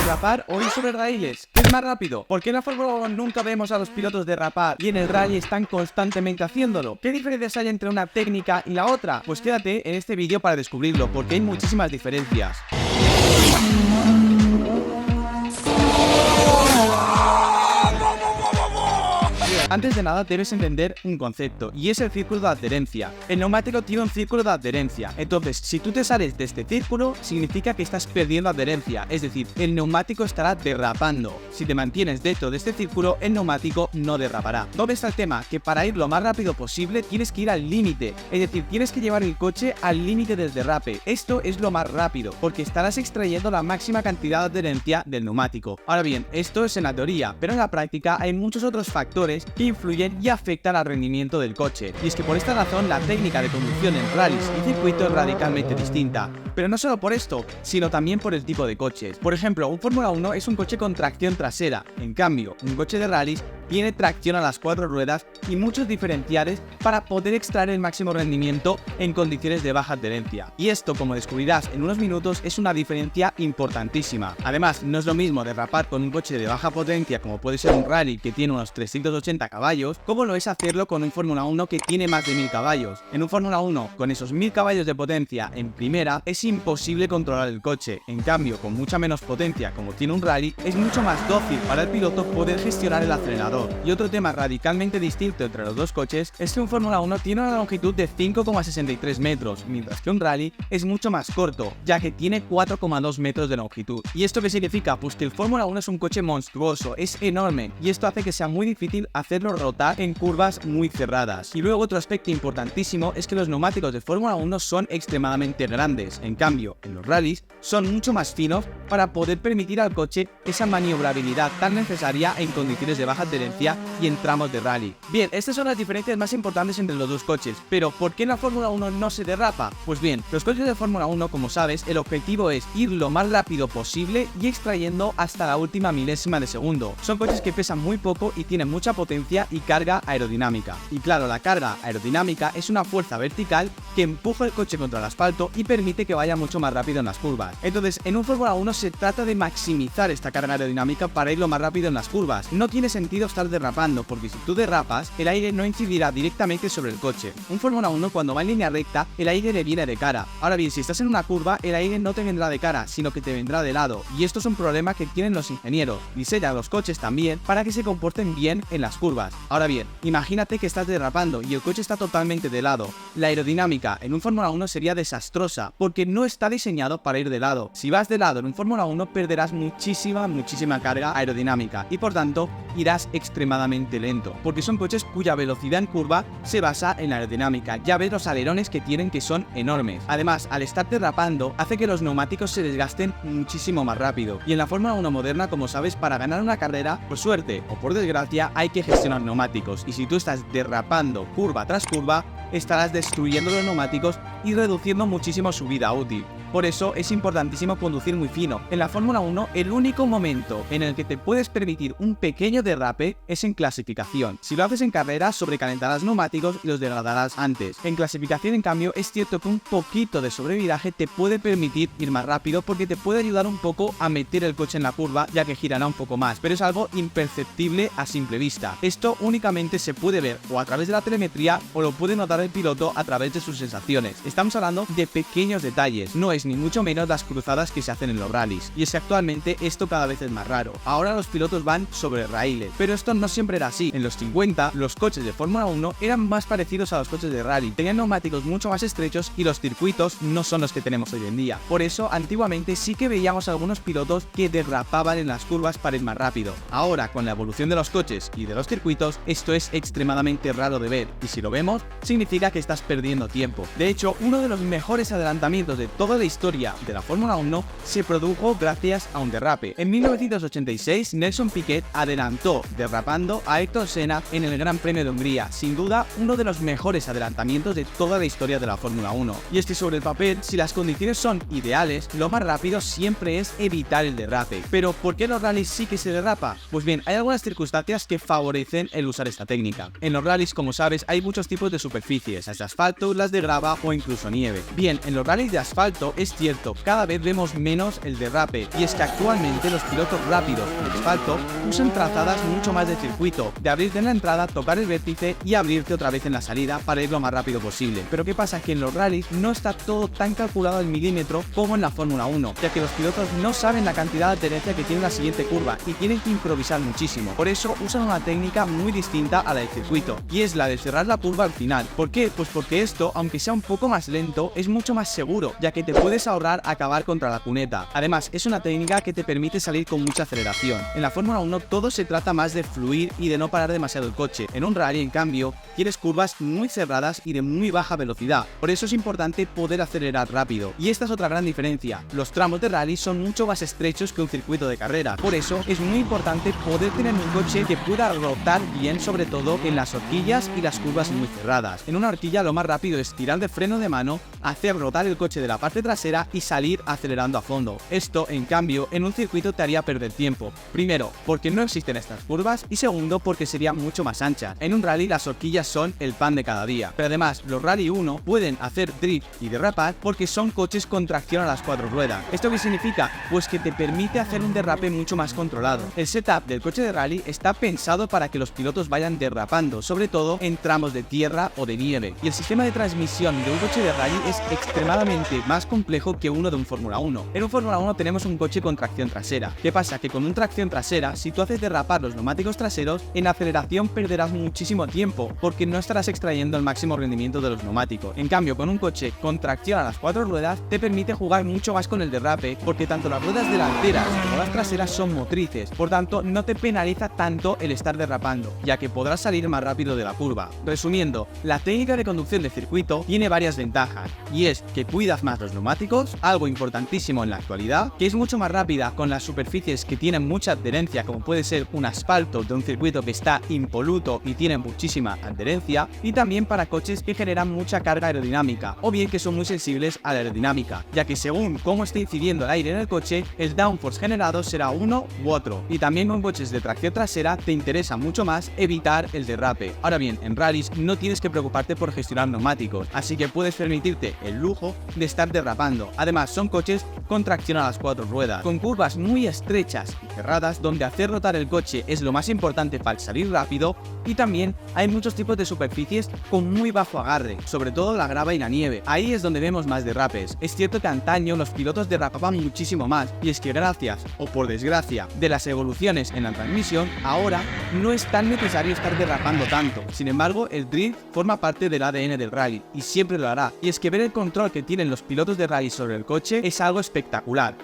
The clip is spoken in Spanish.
derrapar o ir sobre raíles? ¿Qué es más rápido? ¿Por qué en la Fórmula 1 nunca vemos a los pilotos derrapar y en el rally están constantemente haciéndolo? ¿Qué diferencias hay entre una técnica y la otra? Pues quédate en este vídeo para descubrirlo, porque hay muchísimas diferencias. Antes de nada debes entender un concepto, y es el círculo de adherencia. El neumático tiene un círculo de adherencia, entonces si tú te sales de este círculo, significa que estás perdiendo adherencia, es decir, el neumático estará derrapando. Si te mantienes dentro de este círculo, el neumático no derrapará. ¿Dónde está el tema? Que para ir lo más rápido posible tienes que ir al límite, es decir, tienes que llevar el coche al límite del derrape. Esto es lo más rápido, porque estarás extrayendo la máxima cantidad de adherencia del neumático. Ahora bien, esto es en la teoría, pero en la práctica hay muchos otros factores que influyen y afectan al rendimiento del coche. Y es que por esta razón la técnica de conducción en rallies y circuitos es radicalmente distinta. Pero no solo por esto, sino también por el tipo de coches. Por ejemplo, un Fórmula 1 es un coche con tracción trasera. En cambio, un coche de rallies tiene tracción a las 4 ruedas y muchos diferenciales para poder extraer el máximo rendimiento en condiciones de baja adherencia. Y esto, como descubrirás en unos minutos, es una diferencia importantísima. Además, no es lo mismo derrapar con un coche de baja potencia, como puede ser un rally que tiene unos 380 caballos, como lo es hacerlo con un Fórmula 1 que tiene más de 1000 caballos. En un Fórmula 1, con esos 1000 caballos de potencia en primera, es imposible controlar el coche. En cambio, con mucha menos potencia, como tiene un rally, es mucho más dócil para el piloto poder gestionar el acelerador. Y otro tema radicalmente distinto entre los dos coches es que un Fórmula 1 tiene una longitud de 5,63 metros, mientras que un rally es mucho más corto, ya que tiene 4,2 metros de longitud. ¿Y esto qué significa? Pues que el Fórmula 1 es un coche monstruoso, es enorme, y esto hace que sea muy difícil hacerlo rotar en curvas muy cerradas. Y luego otro aspecto importantísimo es que los neumáticos de Fórmula 1 son extremadamente grandes, en cambio en los rallies son mucho más finos para poder permitir al coche esa maniobrabilidad tan necesaria en condiciones de baja adherencia y en tramos de rally. Bien, estas son las diferencias más importantes entre los dos coches, pero ¿por qué en la Fórmula 1 no se derrapa? Pues bien, los coches de Fórmula 1, como sabes, el objetivo es ir lo más rápido posible y extrayendo hasta la última milésima de segundo. Son coches que pesan muy poco y tienen mucha potencia y carga aerodinámica. Y claro, la carga aerodinámica es una fuerza vertical que empuja el coche contra el asfalto y permite que vaya mucho más rápido en las curvas. Entonces, en un Fórmula 1 se trata de maximizar esta carga aerodinámica para ir lo más rápido en las curvas. No tiene sentido estar derrapando, porque si tú derrapas, el aire no incidirá directamente sobre el coche. Un Fórmula 1 cuando va en línea recta, el aire le viene de cara. Ahora bien, si estás en una curva, el aire no te vendrá de cara, sino que te vendrá de lado. Y esto es un problema que tienen los ingenieros. Diseñan los coches también para que se comporten bien en las curvas. Ahora bien, imagínate que estás derrapando y el coche está totalmente de lado. La aerodinámica en un Fórmula 1 sería desastrosa, porque no está diseñado para ir de lado. Si vas de lado en un Fórmula 1, perderás muchísima carga aerodinámica y por tanto irás extremadamente lento, porque son coches cuya velocidad en curva se basa en la aerodinámica. Ya ves los alerones que tienen, que son enormes. Además, al estar derrapando, hace que los neumáticos se desgasten muchísimo más rápido. Y en la Fórmula 1 moderna, como sabes, para ganar una carrera, por suerte o por desgracia, hay que gestionar neumáticos. Y si tú estás derrapando curva tras curva, estarás destruyendo los neumáticos y reduciendo muchísimo su vida útil. Por eso es importantísimo conducir muy fino. En la Fórmula 1, el único momento en el que te puedes permitir un pequeño derrape es en clasificación. Si lo haces en carrera, sobrecalentarás neumáticos y los degradarás antes. En clasificación, en cambio, es cierto que un poquito de sobreviraje te puede permitir ir más rápido, porque te puede ayudar un poco a meter el coche en la curva, ya que girará un poco más, pero es algo imperceptible a simple vista. Esto únicamente se puede ver o a través de la telemetría o lo puede notar el piloto a través de sus sensaciones. Estamos hablando de pequeños detalles, no es ni mucho menos las cruzadas que se hacen en los rallies. Y es que actualmente esto cada vez es más raro. Ahora los pilotos van sobre raíles, pero esto no siempre era así. En los 50, los coches de Fórmula 1 eran más parecidos a los coches de rally, tenían neumáticos mucho más estrechos y los circuitos no son los que tenemos hoy en día. Por eso, antiguamente sí que veíamos algunos pilotos que derrapaban en las curvas para ir más rápido. Ahora, con la evolución de los coches y de los circuitos, esto es extremadamente raro de ver, y si lo vemos, significa que estás perdiendo tiempo. De hecho, uno de los mejores adelantamientos de toda la historia de la Fórmula 1 se produjo gracias a un derrape. En 1986, Nelson Piquet adelantó derrapando a Ayrton Senna en el Gran Premio de Hungría, sin duda uno de los mejores adelantamientos de toda la historia de la Fórmula 1. Y es que sobre el papel, si las condiciones son ideales, lo más rápido siempre es evitar el derrape. Pero ¿por qué en los rallies sí que se derrapa? Pues bien, hay algunas circunstancias que favorecen el usar esta técnica. En los rallies, como sabes, hay muchos tipos de superficies, las de asfalto, las de grava o incluso nieve. Bien, en los rallies de asfalto es cierto, cada vez vemos menos el derrape, y es que actualmente los pilotos rápidos de asfalto usan trazadas mucho más de circuito, de abrirte en la entrada, tocar el vértice y abrirte otra vez en la salida para ir lo más rápido posible. Pero ¿qué pasa? Que en los rallies no está todo tan calculado al milímetro como en la Fórmula 1, ya que los pilotos no saben la cantidad de adherencia que tiene la siguiente curva y tienen que improvisar muchísimo. Por eso usan una técnica muy distinta a la del circuito, y es la de cerrar la curva al final. ¿Por qué? Pues porque esto, aunque sea un poco más lento, es mucho más seguro, ya que te puedes ahorrar acabar contra la cuneta. Además, es una técnica que te permite salir con mucha aceleración. En la Fórmula 1 todo se trata más de fluir y de no parar demasiado el coche. En un rally, en cambio, quieres curvas muy cerradas y de muy baja velocidad. Por eso es importante poder acelerar rápido. Y esta es otra gran diferencia. Los tramos de rally son mucho más estrechos que un circuito de carrera. Por eso es muy importante poder tener un coche que pueda rotar bien, sobre todo en las horquillas y las curvas muy cerradas. En una horquilla lo más rápido es tirar de freno de mano, hacer rotar el coche de la parte trasera y salir acelerando a fondo. Esto, en cambio, en un circuito te haría perder tiempo. Primero, porque no existen estas curvas, y segundo, porque serían mucho más anchas. En un rally las horquillas son el pan de cada día. Pero además, los Rally 1 pueden hacer drift y derrapar porque son coches con tracción a las 4 ruedas. ¿Esto qué significa? Pues que te permite hacer un derrape mucho más controlado. El setup del coche de rally está pensado para que los pilotos vayan derrapando, sobre todo en tramos de tierra o de nieve. Y el sistema de transmisión de un coche de rally es extremadamente más complejo que uno de un Fórmula 1. En un Fórmula 1 tenemos un coche con tracción trasera. ¿Qué pasa? Que con un tracción trasera, si tú haces derrapar los neumáticos traseros, en aceleración perderás muchísimo tiempo, porque no estarás extrayendo el máximo rendimiento de los neumáticos. En cambio, con un coche con tracción a las 4 ruedas, te permite jugar mucho más con el derrape, porque tanto las ruedas delanteras como las traseras son motrices, por tanto no te penaliza tanto el estar derrapando, ya que podrás salir más rápido de la curva. Resumiendo, la técnica de conducción de circuito tiene varias ventajas, y es que cuidas más los neumáticos, algo importantísimo en la actualidad, que es mucho más rápida con las superficies que tienen mucha adherencia, como puede ser un asfalto de un circuito que está impoluto y tiene muchísima adherencia, y también para coches que generan mucha carga aerodinámica, o bien que son muy sensibles a la aerodinámica, ya que según cómo esté incidiendo el aire en el coche, el downforce generado será uno u otro. Y también con coches de tracción trasera te interesa mucho más evitar el derrape. Ahora bien, en rallies no tienes que preocuparte por gestionar neumáticos, así que puedes permitirte el lujo de estar derrapando. Además, son coches con tracción a las 4 ruedas, con curvas muy estrechas y cerradas, donde hacer rotar el coche es lo más importante para salir rápido. Y también hay muchos tipos de superficies con muy bajo agarre, sobre todo la grava y la nieve. Ahí es donde vemos más derrapes. Es cierto que antaño los pilotos derrapaban muchísimo más, y es que gracias, o por desgracia, de las evoluciones en la transmisión, ahora no es tan necesario estar derrapando tanto. Sin embargo, el drift forma parte del ADN del rally, y siempre lo hará. Y es que ver el control que tienen los pilotos de rally sobre el coche es algo espectacular.